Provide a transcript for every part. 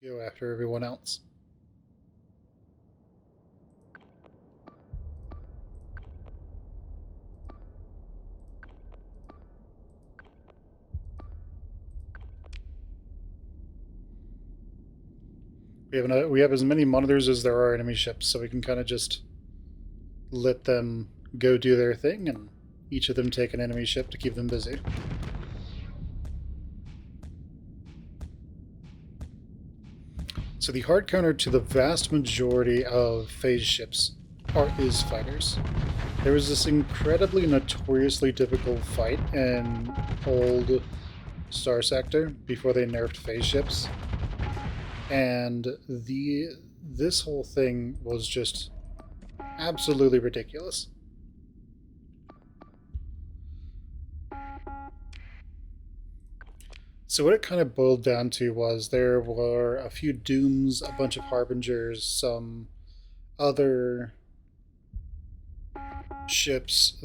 Go after everyone else. We have as many monitors as there are enemy ships, so we can kind of just let them go do their thing, and each of them take an enemy ship to keep them busy. So the hard counter to the vast majority of phase ships is fighters. There was this incredibly notoriously difficult fight in old Starsector before they nerfed phase ships. And this whole thing was just absolutely ridiculous. So what it kind of boiled down to was there were a few Dooms, a bunch of Harbingers, some other ships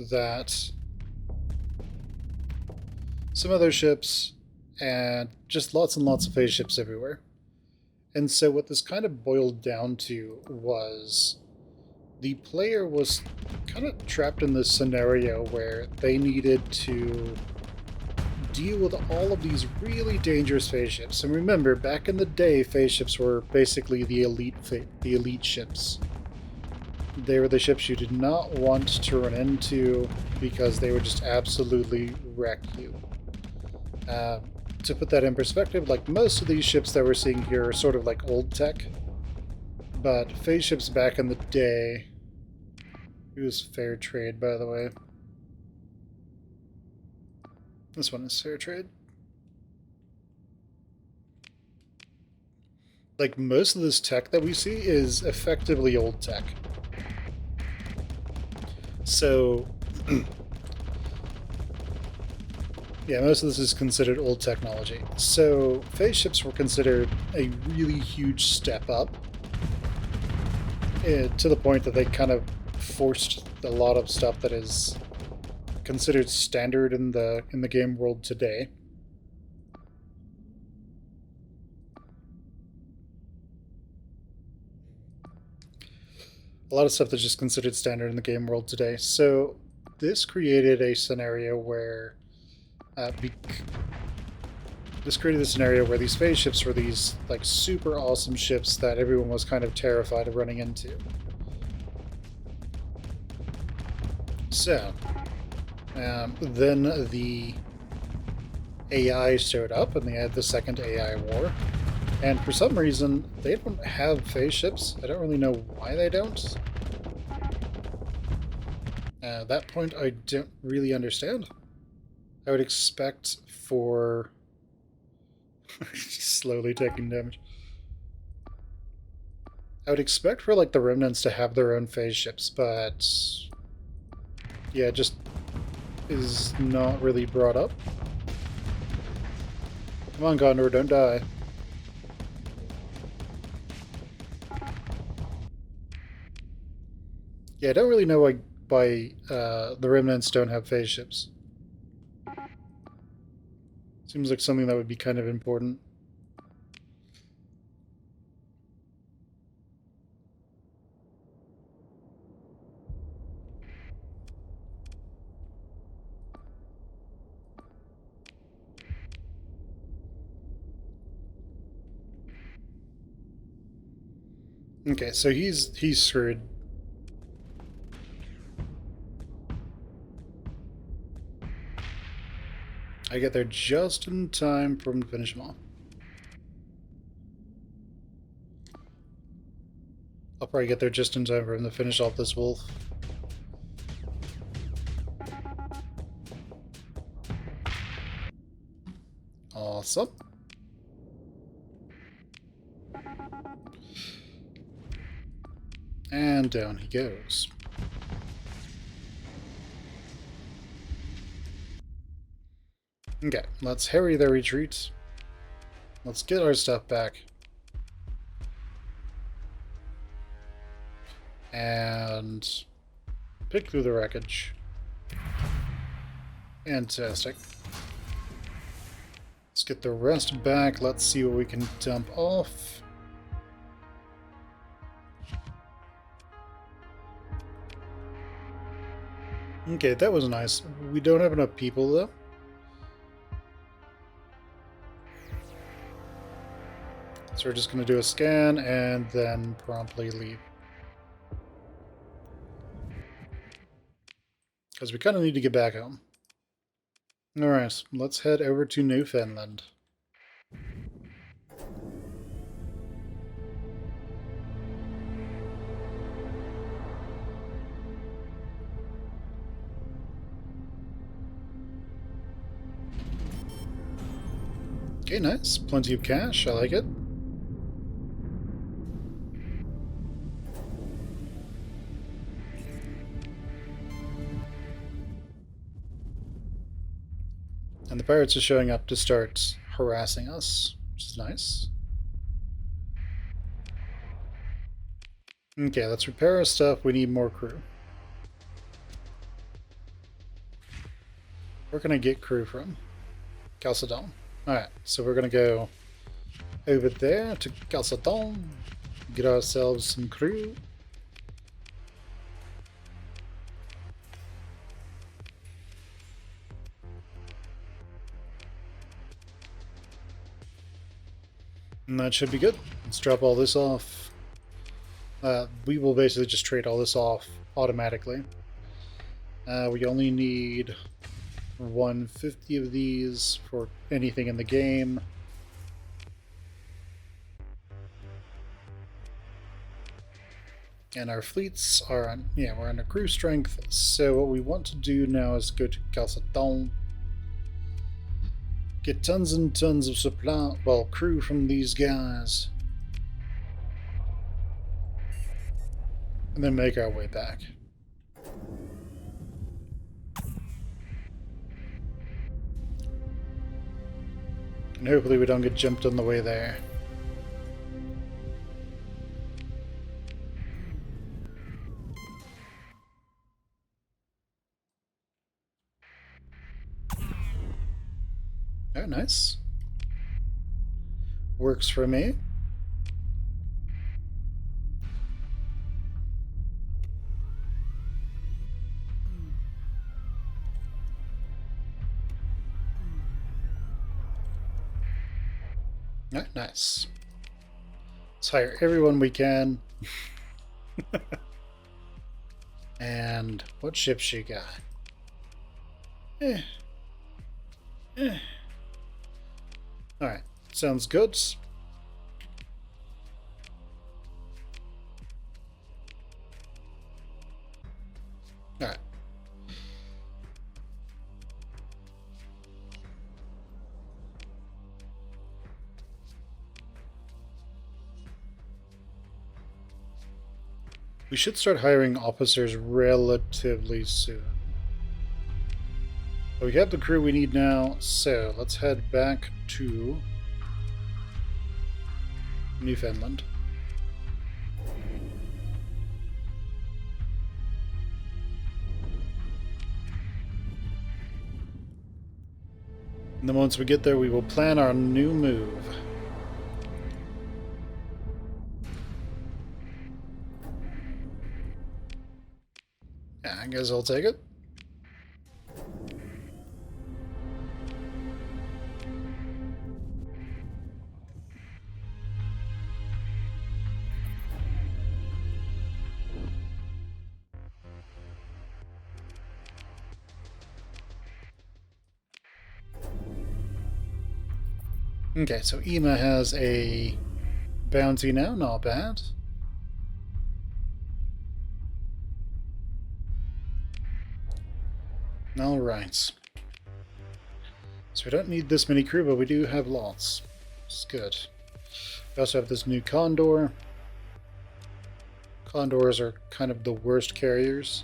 and just lots and lots of phase ships everywhere. And so what this kind of boiled down to was the player was kind of trapped in this scenario where they needed to deal with all of these really dangerous phase ships. And remember, back in the day, phase ships were basically the elite ships. They were the ships you did not want to run into because they would just absolutely wreck you. To put that in perspective, like most of these ships that we're seeing here are sort of like old tech, but phase ships back in the day, it was fair trade, by the way. This one is fair trade. Like most of this tech that we see is effectively old tech. So yeah, most of this is considered old technology. So phase ships were considered a really huge step up, to the point that they kind of forced a lot of stuff that is considered standard in the game world today. A lot of stuff that's just considered standard in the game world today. So this created a scenario where these phase ships were these like super awesome ships that everyone was kind of terrified of running into. So then the AI showed up, and they had the second AI war. And for some reason, they don't have phase ships. I don't really know why they don't. At that point, I don't really understand. I would expect for... slowly taking damage. I would expect for, like, the Remnants to have their own phase ships, but... yeah, it just is not really brought up. Come on, Gondor, don't die. Yeah, I don't really know why the Remnants don't have phase ships. Seems like something that would be kind of important. Okay, so he's screwed. I get there just in time for him to finish him off. I'll probably get there just in time for him to finish off this wolf. Awesome. And down he goes. Okay, let's harry their retreat. Let's get our stuff back. And pick through the wreckage. Fantastic. Let's get the rest back. Let's see what we can dump off. Okay, that was nice. We don't have enough people, though. So we're just going to do a scan and then promptly leave. Because we kind of need to get back home. Alright, let's head over to Newfoundland. Okay, nice. Plenty of cash. I like it. And the pirates are showing up to start harassing us, which is nice. Okay, let's repair our stuff. We need more crew. Where can I get crew from? Calcedon. Alright, so we're going to go over there to Calcedon, get ourselves some crew. And that should be good. Let's drop all this off. We will basically just trade all this off automatically. We only need 150 of these for anything in the game. And our fleets are on, yeah, we're under crew strength. So what we want to do now is go to Calcedon, get tons and tons of supply, well, crew from these guys, and then make our way back. And hopefully we don't get jumped on the way there. Oh, nice. Works for me. Oh, nice. Let's hire everyone we can. And what ships you got? Alright, sounds good. Alright. We should start hiring officers relatively soon. But we have the crew we need now, so let's head back to Newfoundland. And then once we get there, we will plan our new move. Yeah, I guess I'll take it. Okay, so Ema has a bounty now, not bad. Alright. So we don't need this many crew, but we do have lots. It's good. We also have this new Condor. Condors are kind of the worst carriers,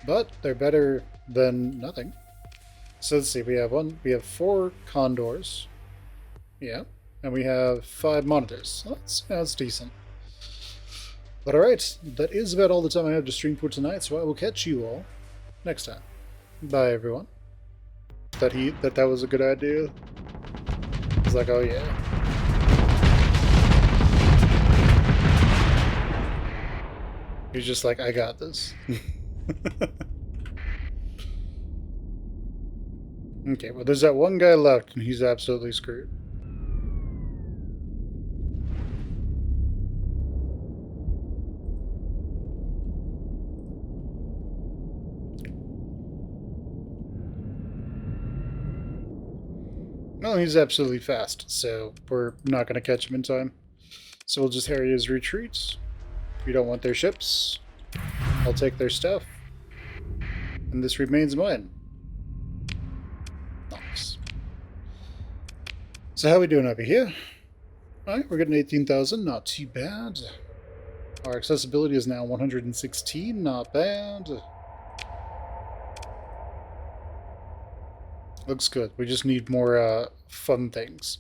but they're better than nothing. So let's see, we have 4 Condors. Yeah. And we have 5 monitors. So that's decent. But alright, that is about all the time I have to stream for tonight, so I will catch you all next time. Bye everyone. That was a good idea. It's like, oh yeah. He's just like, I got this. Okay, well there's that one guy left and he's absolutely screwed. Well, he's absolutely fast, so we're not going to catch him in time. So we'll just harry his retreats. We don't want their ships. I'll take their stuff. And this remains mine. Nice. So how are we doing over here? Alright, we're getting 18,000, not too bad. Our accessibility is now 116, not bad. Looks good. We just need more fun things.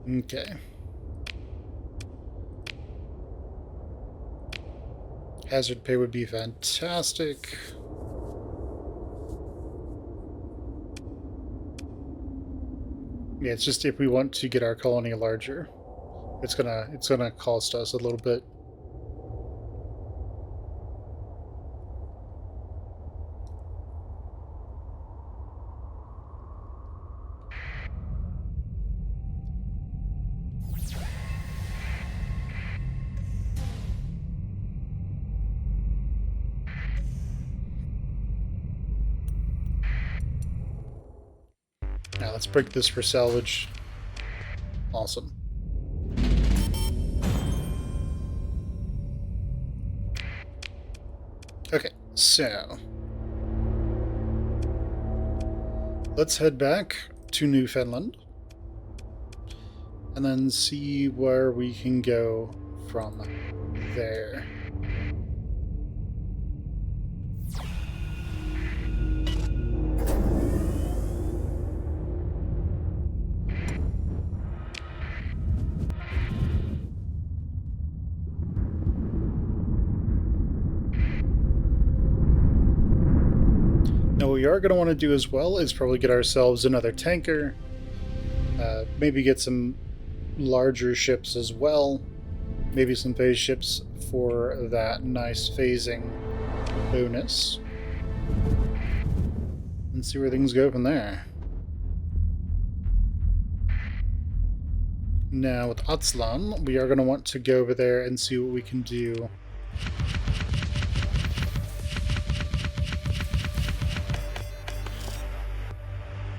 Okay. Hazard pay would be fantastic. Yeah, it's just if we want to get our colony larger, it's gonna cost us a little bit. Now let's break this for salvage. Awesome. Okay, so let's head back to Newfoundland and then see where we can go from there. Now what we are going to want to do as well is probably get ourselves another tanker, maybe get some larger ships as well, maybe some phase ships for that nice phasing bonus, and see where things go from there. Now with Atzlan, we are going to want to go over there and see what we can do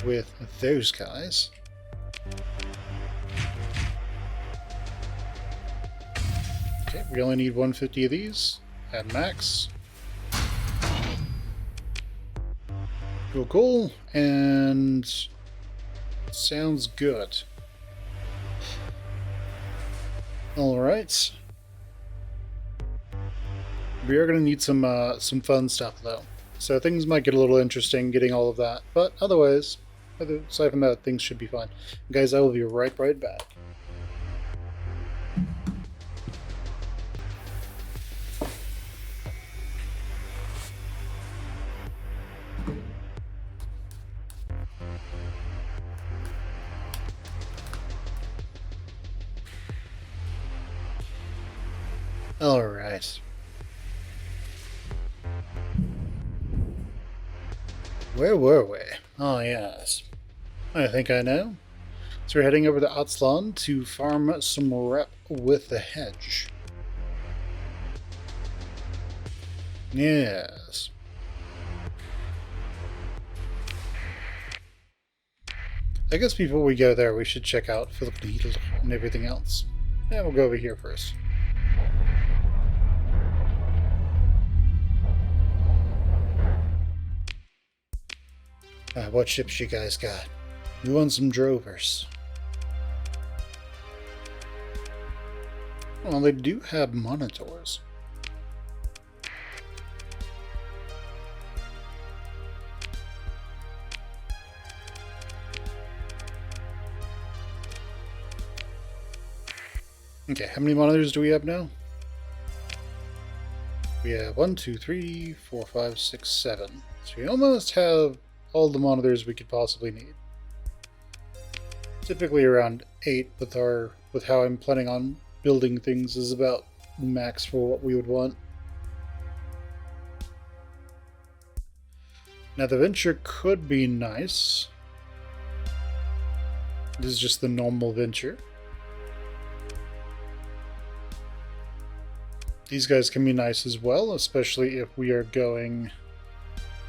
with those guys. Okay, we only need 150 of these at max. Cool, and sounds good. Alright. We are going to need some fun stuff though. So things might get a little interesting getting all of that, but otherwise, aside from that, things should be fine. Guys, I will be right back. Alright. Where were we? Oh, yes. I think I know. So we're heading over to Atzlan to farm some rep with the hedge. Yes. I guess before we go there, we should check out Philip Needle and everything else. Yeah, we'll go over here first. What ships you guys got? We want some drovers. Well, they do have monitors. Okay, how many monitors do we have now? We have 1, 2, 3, 4, 5, 6, 7. So we almost have all the monitors we could possibly need. Typically around 8 with how I'm planning on building things is about max for what we would want. Now the Venture could be nice. This is just the normal Venture. These guys can be nice as well, especially if we are going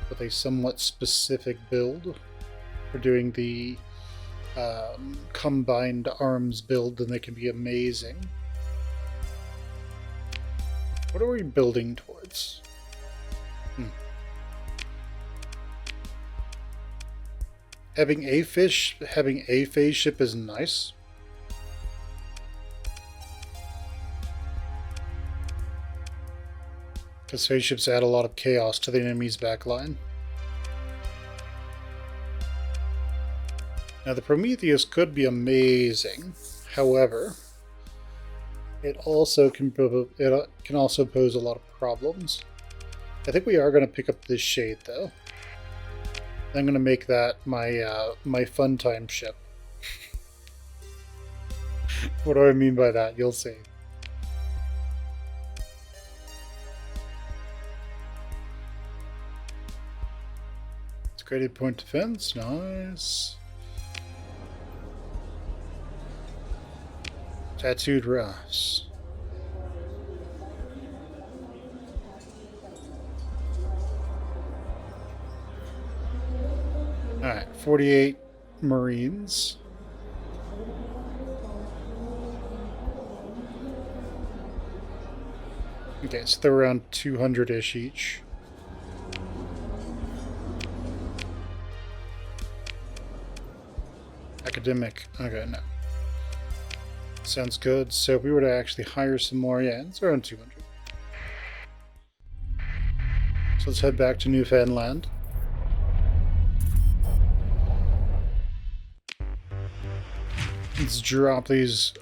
with a somewhat specific build. We're doing the combined arms build, then they can be amazing. What are we building towards? Having a phase ship is nice. Because phase ships add a lot of chaos to the enemy's backline. Now the Prometheus could be amazing, however, it can also pose a lot of problems. I think we are going to pick up this Shade though. I'm going to make that my fun time ship. What do I mean by that? You'll see. It's graded point defense, nice. Tattooed Ross. Alright, 48 Marines. Okay, so they're around 200-ish each. Academic. Okay, no. Sounds good. So if we were to actually hire some more, yeah, it's around 200. So let's head back to Newfoundland. Let's drop these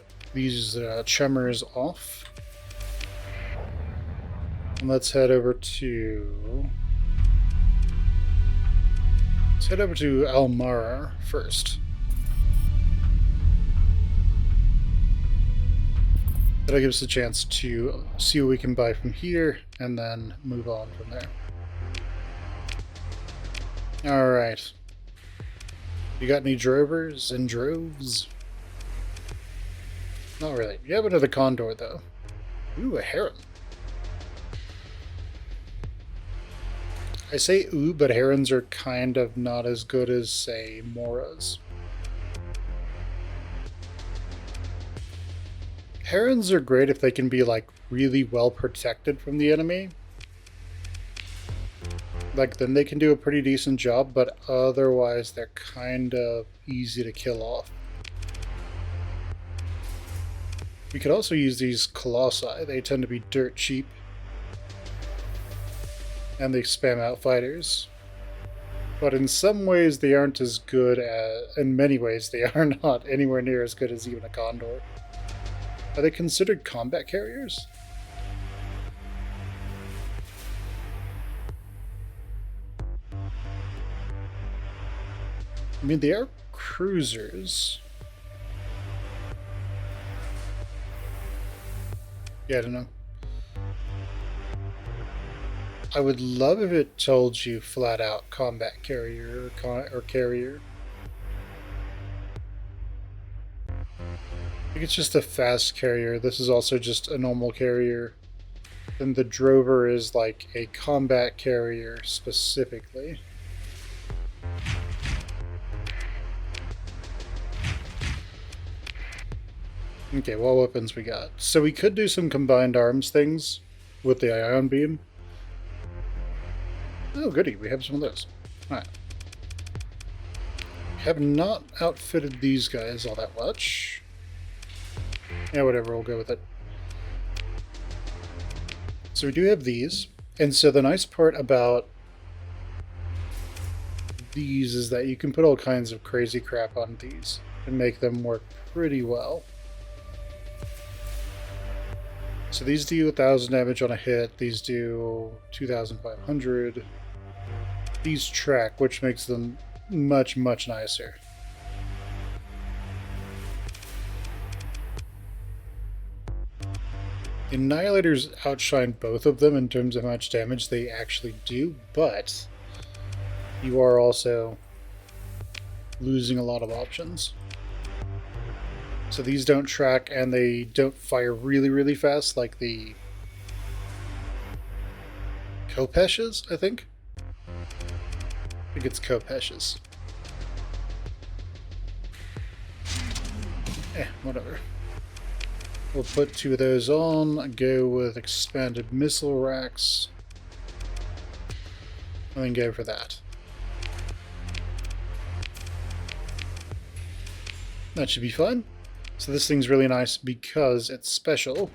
chummers off. And let's head over to Almara first. That'll give us a chance to see what we can buy from here and then move on from there. Alright. You got any drovers and droves? Not really. You have another condor though. Ooh, a heron. I say ooh, but herons are kind of not as good as, say, moras. Herons are great if they can be, like, really well protected from the enemy. Like, then they can do a pretty decent job, but otherwise they're kind of easy to kill off. We could also use these colossi. They tend to be dirt cheap. And they spam out fighters. But in some ways they aren't as good as... In many ways they are not anywhere near as good as even a condor. Are they considered combat carriers? I mean, they are cruisers. Yeah, I don't know. I would love if it told you flat out combat carrier or carrier. I think it's just a fast carrier. This is also just a normal carrier. Then the drover is like a combat carrier specifically. Okay, what weapons we got? So we could do some combined arms things with the ion beam. Oh, goody, we have some of those. Alright. Have not outfitted these guys all that much. Yeah, whatever, we'll go with it. So we do have these. And so the nice part about these is that you can put all kinds of crazy crap on these and make them work pretty well. So these do 1,000 damage on a hit, these do 2,500. These track, which makes them much, much nicer. Annihilators outshine both of them in terms of how much damage they actually do, but you are also losing a lot of options. So these don't track and they don't fire really, really fast like the Kopeshes, I think. I think it's Kopeshes. Whatever. We'll put 2 of those on, go with expanded missile racks, and then go for that. That should be fun. So this thing's really nice because it's special.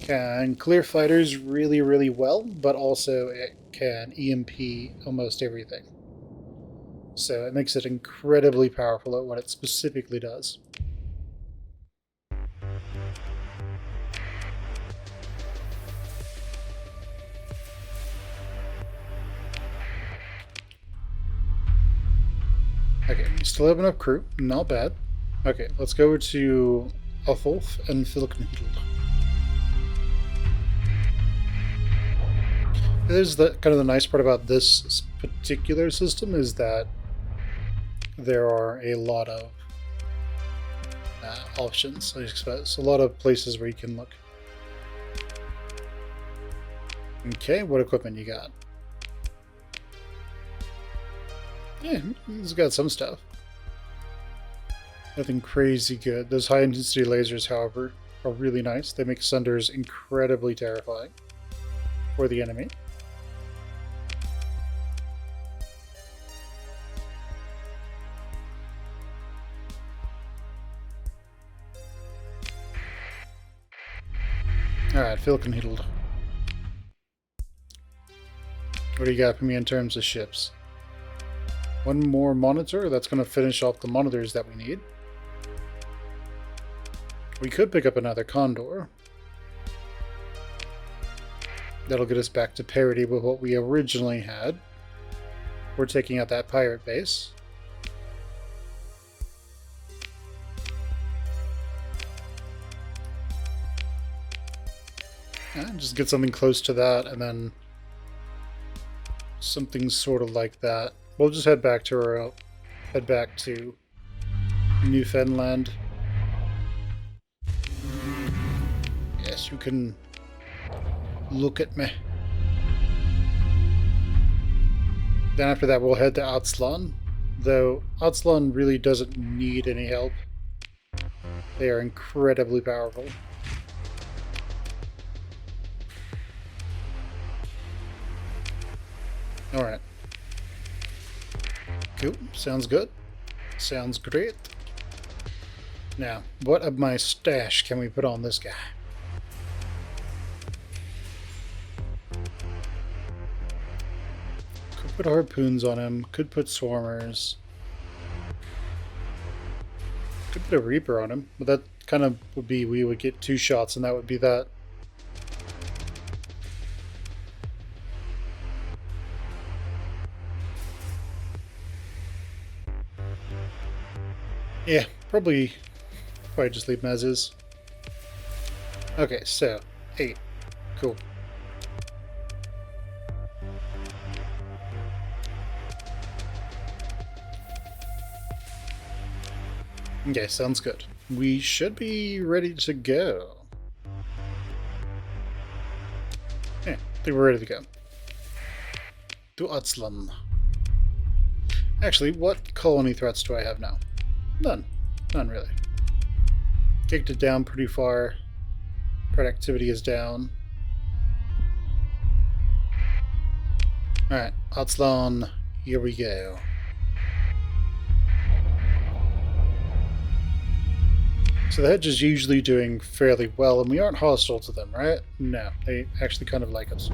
Can clear fighters really, really well, but also it can EMP almost everything. So it makes it incredibly powerful at what it specifically does. Okay, we still have enough crew. Not bad. Okay, let's go over to Athulf and Filkenhild. There's the kind of the nice part about this particular system is that there are a lot of options, I suppose. A lot of places where you can look. Okay, what equipment you got? Yeah, it's got some stuff. Nothing crazy good. Those high-intensity lasers, however, are really nice. They make Sunders incredibly terrifying for the enemy. Alright, Filkenhild. What do you got for me in terms of ships? One more monitor. That's going to finish off the monitors that we need. We could pick up another Condor. That'll get us back to parity with what we originally had. We're taking out that pirate base. Just get something close to that, and then something sort of like that. We'll just head back to Newfoundland. Yes, you can look at me. Then after that, we'll head to Atslan. Though Atslan really doesn't need any help. They are incredibly powerful. Alright. Cool. Sounds good. Sounds great. Now, what of my stash can we put on this guy? Could put harpoons on him. Could put swarmers. Could put a Reaper on him. But that kind of would be, we would get 2 shots and that would be that. Yeah, probably just leave them as is. Okay, so 8. Cool. Okay, sounds good. We should be ready to go. Yeah, I think we're ready to go. To Atslan. Actually, what colony threats do I have now? None. None, really. Kicked it down pretty far. Productivity is down. Alright, Atslan, here we go. So the hedge is usually doing fairly well, and we aren't hostile to them, right? No, they actually kind of like us.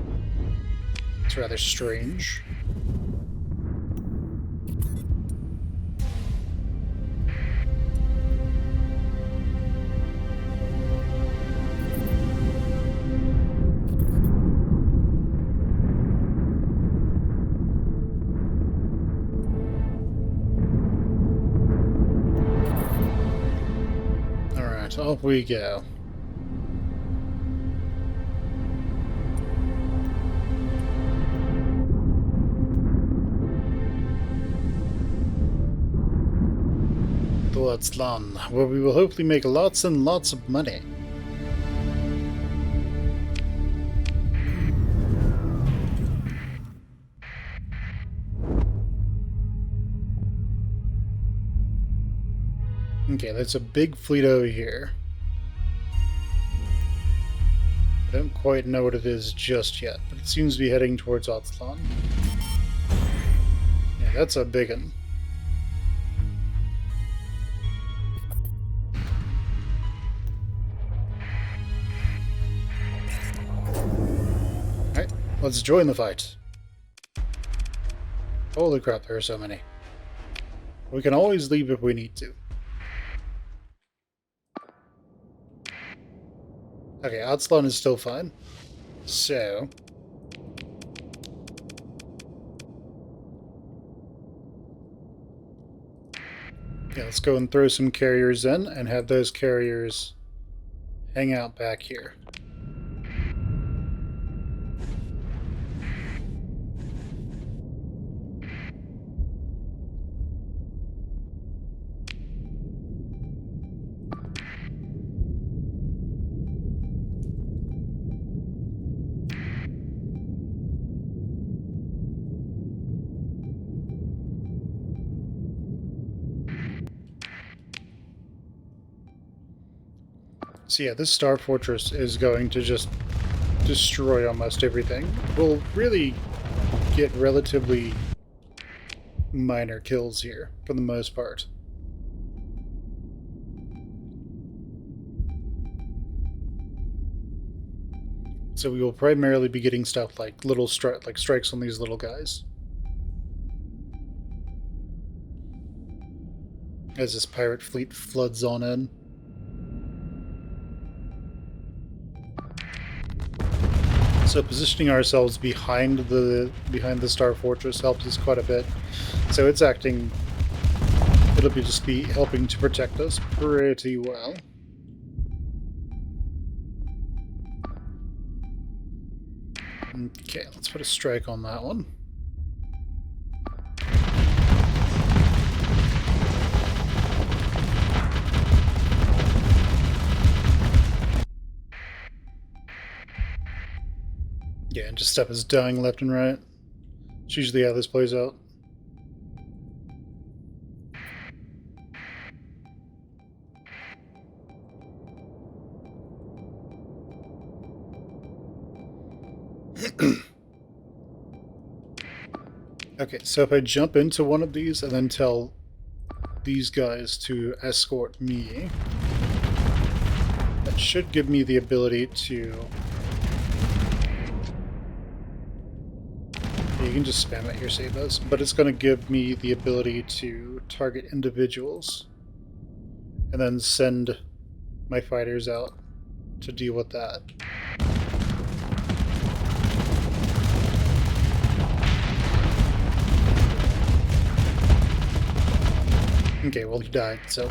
It's rather strange. Off we go. to Aztlan, where we will hopefully make lots and lots of money. Okay, there's a big fleet over here. I don't quite know what it is just yet, but it seems to be heading towards Aztlan. Yeah, that's a big one. Alright, let's join the fight. Holy crap, there are so many. We can always leave if we need to. Okay, Aztlan is still fine. So... yeah, let's go and throw some carriers in and have those carriers hang out back here. So yeah, this Star Fortress is going to just destroy almost everything. We'll really get relatively minor kills here, for the most part. So we will primarily be getting stuff like little strikes on these little guys. As this pirate fleet floods on in. So positioning ourselves behind the Star Fortress helps us quite a bit. So it's acting... it'll just be helping to protect us pretty well. Okay, let's put a strike on that one. Yeah, and just stuff is dying left and right. It's usually how this plays out. Okay, so if I jump into one of these and then tell these guys to escort me, that should give me the ability to... you can just spam it here, save us, but it's going to give me the ability to target individuals and then send my fighters out to deal with that. Okay, well, he died, so